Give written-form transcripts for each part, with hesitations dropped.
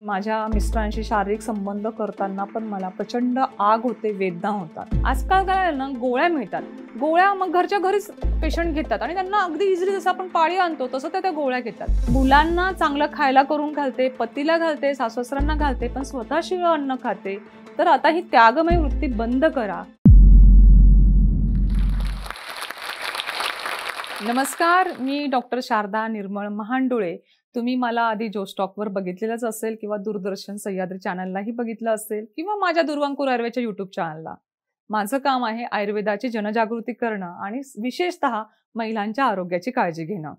माझ्या मिस्टरांशी शारीरिक संबंध करताना पण मला प्रचंड आग होते, वेदना होतात. आजकाल काय ना, गोळ्या मिळतात. गोळ्या मग घरच्या घरीच पेशंट घेतात आणि त्यांना अगदी इझिली जसं आपण पाळी आणतो तसं त्या गोळ्या घेतात. मुलांना चांगलं खायला करून घालते, पतीला घालते, सासू-सासऱ्यांना घालते, पण स्वतः शिळं अन्न खाते. तर आता ही त्यागमय वृत्ती बंद करा. नमस्कार, मी डॉक्टर शारदा निर्मळ महांडुळे. तुम्ही मला आधी जोस्टॉकवर बघितलेलंच असेल किंवा दूरदर्शन सह्याद्री चॅनललाही बघितलं असेल किंवा माझ्या दुर्वांकुर आयुर्वेदच्या युट्यूब चॅनलला. माझं काम आहे आयुर्वेदाची जनजागृती करणं आणि विशेषतः महिलांच्या आरोग्याची काळजी घेणं.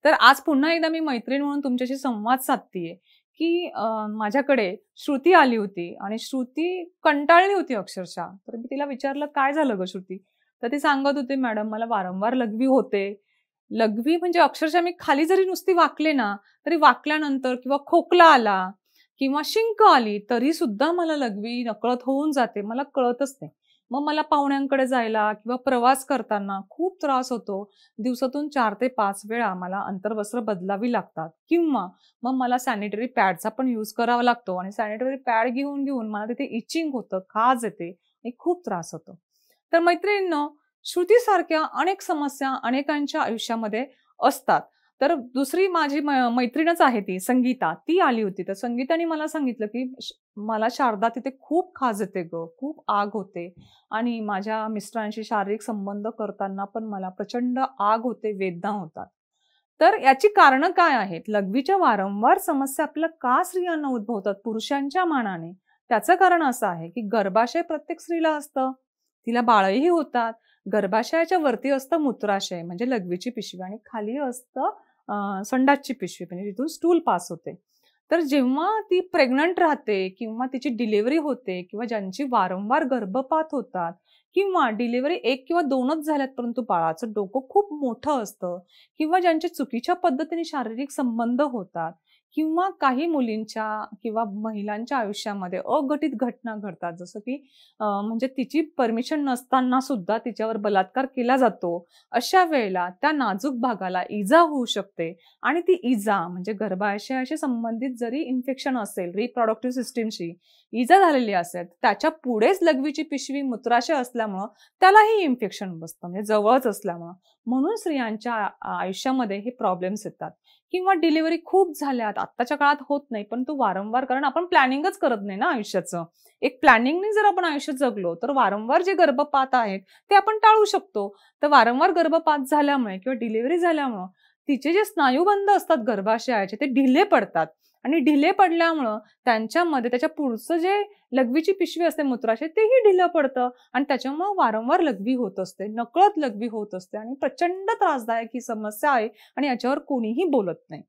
तर आज पुन्हा एकदा मी मैत्रीण म्हणून तुमच्याशी संवाद साधतीये की माझ्याकडे श्रुती आली होती आणि श्रुती कंटाळली होती अक्षरशः. तर मी तिला विचारलं, काय झालं ग श्रुती? तर ती सांगत होती, मॅडम मला वारंवार लघवी होते. लघवी म्हणजे अक्षरशः मी खाली जरी नुसती वाकले ना, तरी वाकल्यानंतर किंवा खोकला आला किंवा शिंक आली तरी सुद्धा मला लघवी नकळत होऊन जाते, मला कळतच नाही. मग मला पाहुण्यांकडे जायला किंवा प्रवास करताना खूप त्रास होतो. दिवसातून 4 ते 5 वेळा मला अंतर्वस्त्र बदलावी लागतात किंवा मग मला सॅनिटरी पॅडचा पण यूज करावा लागतो आणि सॅनिटरी पॅड घेऊन घेऊन मला तिथे इचिंग होतं, खाज येते आणि खूप त्रास होतो. तर मैत्रिणींनो, श्रुतीसारख्या अनेक समस्या अनेकांच्या आयुष्यामध्ये असतात. तर दुसरी माझी मैत्रीणच आहे ती संगीता, ती आली होती. तर संगीताने मला सांगितलं की मला शारदा तिथे खूप खाज येते ग, खूप आग होते आणि माझ्या मिस्टरांशी शारीरिक संबंध करताना पण मला प्रचंड आग होते, वेदना होतात. तर याची कारणं काय आहेत? लघवीच्या वारंवार समस्या आपल्याला का स्त्रियांना उद्भवतात पुरुषांच्या मानाने? त्याचं कारण असं आहे की गर्भाशय प्रत्येक स्त्रीला असतं, तिला बाळही होतात. गर्भाशयाच्या वरती असतं मूत्राशय म्हणजे लघवीची पिशवी आणि खाली असतं संडासची पिशवी म्हणजे तिथून स्टूल पास होते. तर जेव्हा ती प्रेग्नंट राहते किंवा तिची डिलिव्हरी होते किंवा ज्यांची वारंवार गर्भपात होतात किंवा डिलिव्हरी 1 किंवा 2च झाल्यात परंतु बाळाचं डोकं खूप मोठं असतं किंवा ज्यांचे चुकीच्या पद्धतीने शारीरिक संबंध होतात किंवा काही मुलींच्या किंवा महिलांच्या आयुष्यामध्ये अघटित घटना घडतात, जसं की म्हणजे तिची परमिशन नसताना सुद्धा तिच्यावर बलात्कार केला जातो. अशा वेळेला त्या नाजूक भागाला इजा होऊ शकते आणि ती इजा म्हणजे गर्भाशयाशी संबंधित जरी इन्फेक्शन असेल, रिप्रोडक्टिव्ह सिस्टीमशी इजा झालेली असेल, त्याच्या पुढेच लघवीची पिशवी मूत्राशय असल्यामुळं त्यालाही इन्फेक्शन बसतं म्हणजे जवळच असल्यामुळं. म्हणून स्त्रियांच्या आयुष्यामध्ये हे प्रॉब्लेम्स येतात. किंवा डिलिव्हरी खूप झाल्यात, आत्ताच्या काळात होत नाही, पण तो वारंवार, कारण आपण प्लॅनिंगच करत नाही ना आयुष्याचं. एक प्लॅनिंगने जर आपण आयुष्य जगलो तर वारंवार जे गर्भपात आहेत ते आपण टाळू शकतो. तर वारंवार गर्भपात झाल्यामुळे किंवा डिलिव्हरी झाल्यामुळं तिचे जे स्नायुबंध असतात गर्भाशयाचे ते ढिले पडतात आणि ढिले पडल्यामुळं त्यांच्यामध्ये त्याच्या पुढचं जे लघवीची पिशवी असते मूत्राशय तेही ढिलं पडतं आणि त्याच्यामुळं वारंवार लघवी होत असते, नकळत लघवी होत असते आणि प्रचंड त्रासदायक ही समस्या आहे आणि याच्यावर कोणीही बोलत नाही.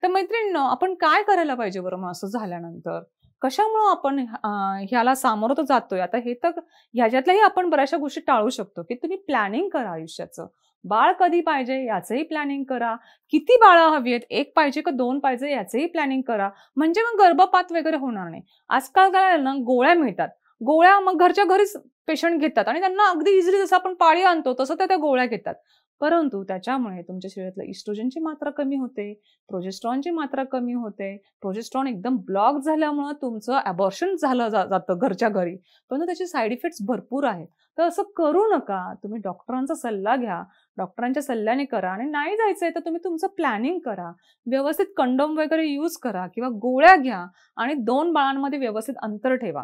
तर मैत्रिणींनो, आपण काय करायला पाहिजे बरं मग असं झाल्यानंतर? कशामुळं आपण ह्याला सामोरं तर जातोय? आता हे तर ह्याच्यातल्याही आपण बऱ्याचशा गोष्टी टाळू शकतो की तुम्ही प्लॅनिंग करा आयुष्याचं. बाळ कधी पाहिजे याचंही प्लॅनिंग करा. किती बाळं हवी आहेत, 1 पाहिजे का 2 पाहिजे याचंही प्लॅनिंग करा. म्हणजे मग गर्भपात वगैरे होणार नाही. आजकाल काय ना, गोळ्या मिळतात. गोळ्या मग घरच्या घरीच पेशंट घेतात आणि त्यांना अगदी इझिली जसं आपण पाळी आणतो तसं त्या गोळ्या घेतात. परंतु त्याच्यामुळे तुमच्या शरीरातल्या इस्ट्रोजनची मात्रा कमी होते, प्रोजेस्टेरॉनची मात्रा कमी होते. प्रोजेस्टेरॉन एकदम ब्लॉक झाल्यामुळे तुमचं अबॉर्शन झालं जातं घरच्या घरी. परंतु त्याचे साईड इफेक्ट्स भरपूर आहेत. तर असं करू नका. तुम्ही डॉक्टरांचा सल्ला घ्या. डॉक्टरांच्या सल्ल्याने करा आणि नाही जायचंय तर तुम्ही तुमचं प्लॅनिंग करा. व्यवस्थित कंडोम वगैरे यूज करा किंवा गोळ्या घ्या आणि 2 बाळांमध्ये व्यवस्थित अंतर ठेवा.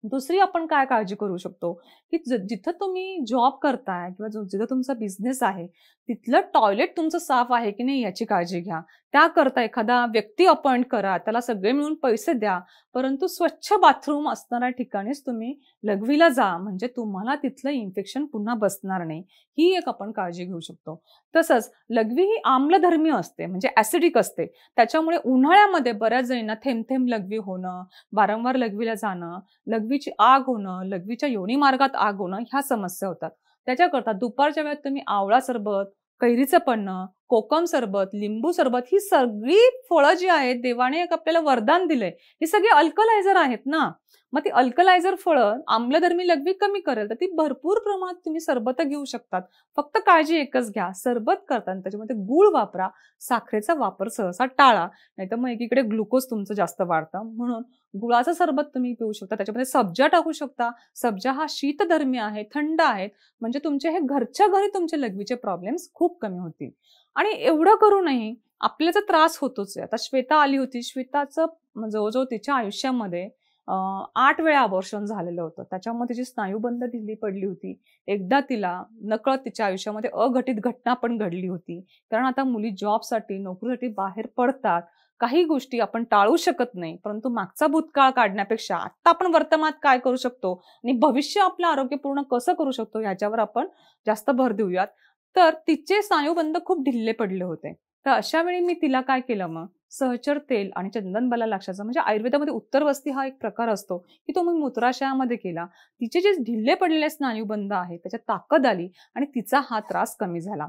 दुसरी आपण काय काळजी करू शकतो की जिथं तुम्ही जॉब करताय किंवा जिथं तुमचा बिझनेस आहे तिथलं टॉयलेट तुमचं साफ आहे की नाही याची काळजी घ्या. त्याकरता एखादा व्यक्ती अपॉइंट करा, त्याला सगळे मिळून पैसे द्या, परंतु स्वच्छ बाथरूम असणाऱ्या ठिकाणीच तुम्ही लघवीला जा, म्हणजे तुम्हाला तिथलं इन्फेक्शन पुन्हा बसणार नाही. ही एक आपण काळजी घेऊ शकतो. तसंच लघवी ही आम्लधर्मी असते म्हणजे ऍसिडिक असते. त्याच्यामुळे उन्हाळ्यामध्ये बऱ्याच जणींना थेंब थेंब लघवी होणं, वारंवार लघवीला जाणं, लघवीची आग होणं, लघवीच्या योनी मार्गात आग होणं ह्या समस्या होतात. त्याच्याकरता दुपारच्या वेळेत तुम्ही आवळा सरबत, कैरीचं पन्हं, कोकम सरबत, लिंबू सरबत, ही सगळी फळं जी आहेत देवाने एक आपल्याला वरदान दिलंय. ही सगळी अल्कलायझर आहेत ना. मग ती अल्कलायझर फळं आम्लधर्मी लघवी कमी करेल, तर ती भरपूर प्रमाणात तुम्ही सरबत घेऊ शकतात. फक्त काळजी एकच घ्या, सरबत करताना त्याच्यामध्ये गूळ वापरा, साखरेचा वापर सहसा टाळा. नाहीतर मग एकीकडे ग्लुकोज तुमचं जास्त वाढतं. म्हणून गुळाचं सरबत तुम्ही पिऊ शकता. त्याच्यामध्ये सब्जा टाकू शकता. सब्जा हा शीतधर्मी आहे, थंड आहे. म्हणजे तुमचे हे घरच्या घरी तुमचे लघवीचे प्रॉब्लेम्स खूप कमी होतील. आणि एवढं करूनही आपल्याला तर त्रास होतोच आहे. आता श्वेता आली होती. श्वेताचं जवळजवळ तिच्या आयुष्यामध्ये 8 वेळा अबॉर्शन झालेलं होतं. त्याच्यामुळे तिची स्नायूबंध ढिली पडली होती. एकदा तिला नकळत तिच्या आयुष्यामध्ये अघटित घटना पण घडली होती. कारण आता मुली जॉबसाठी, नोकरीसाठी बाहेर पडतात. काही गोष्टी आपण टाळू शकत नाही. परंतु मागचा भूतकाळ काढण्यापेक्षा आता आपण वर्तमानात काय करू शकतो आणि भविष्य आपलं आरोग्यपूर्ण कसं करू शकतो ह्याच्यावर आपण जास्त भर देऊयात. तर तिचे स्नायूबंध खूप ढिल्ले पडले होते. तर अशा वेळी मी तिला काय केलं मग, सहचर तेल आणि चंदन बलालाक्षाचा, म्हणजे आयुर्वेदामध्ये उत्तरवस्ती हा एक प्रकार असतो की तो मी मूत्राशयामध्ये केला. तिचे जे ढिल्ले पडलेले स्नायूबंध आहेत त्याच्यात ताकद आली आणि तिचा हा त्रास कमी झाला.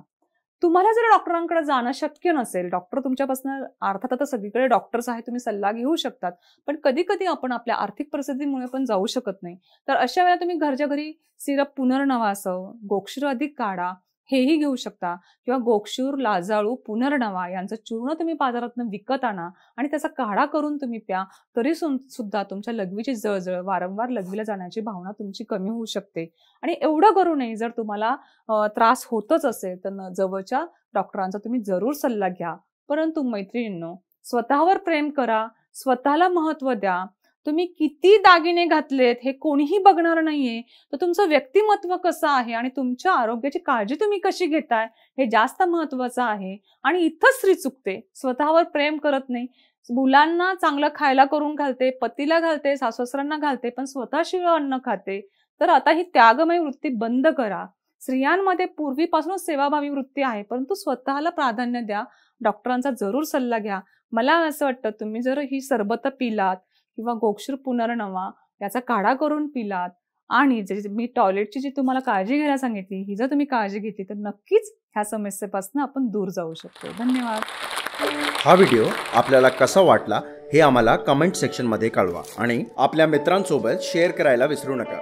तुम्हाला जर डॉक्टरांकडे जाणं शक्य नसेल, डॉक्टर तुमच्यापासून, अर्थात आता सगळीकडे डॉक्टर्स आहेत, तुम्ही सल्ला घेऊ शकतात, पण कधी कधी आपण आपल्या आर्थिक परिस्थितीमुळे पण जाऊ शकत नाही. तर अशा वेळेला तुम्ही घरच्या घरी सिरप पुनर्नवासव, गोक्षूर अधिक काढा हेही घेऊ शकता. किंवा गोक्षूर, लाजाळू, पुनर्नवा यांचं चूर्ण तुम्ही बाजारातून विकत आणा आणि त्याचा काढा करून तुम्ही प्या. तरी सुद्धा तुमच्या लघवीची जळजळ, वारंवार लघवीला जाण्याची भावना तुमची कमी होऊ शकते. आणि एवढं करू नये, जर तुम्हाला त्रास होतच असेल तर जवळच्या डॉक्टरांचा तुम्ही जरूर सल्ला घ्या. परंतु मैत्रिणींनो, स्वतःवर प्रेम करा, स्वतःला महत्त्व द्या. तुम्ही किती दागिने घातलेत हे कोणीही बघणार नाहीये. तर तुमचं व्यक्तिमत्व कसं आहे आणि तुमच्या आरोग्याची काळजी तुम्ही कशी घेताय हे जास्त महत्वाचं आहे. आणि इथंच स्त्री चुकते, स्वतःवर प्रेम करत नाही. मुलांना चांगलं खायला करून घालते, पतीला घालते, सासूसासऱ्यांना घालते, पण स्वतः शिळं अन्न खाते. तर आता ही त्यागमय वृत्ती बंद करा. स्त्रियांमध्ये पूर्वीपासूनच सेवाभावी वृत्ती आहे, परंतु स्वतःला प्राधान्य द्या. डॉक्टरांचा जरूर सल्ला घ्या. मला असं वाटतं, तुम्ही जर ही सरबत पिलात किंवा गोक्षूर पुनर्नवा याचा काढा करून पिलात आणि मी टॉयलेटची जी तुम्हाला काळजी घ्यायला सांगितली, ही जर तुम्ही काळजी घेतली तर नक्कीच ह्या समस्येपासून आपण दूर जाऊ शकतो. धन्यवाद. हा व्हिडिओ आपल्याला कसा वाटला हे आम्हाला कमेंट सेक्शनमध्ये कळवा आणि आपल्या मित्रांसोबत शेअर करायला विसरू नका.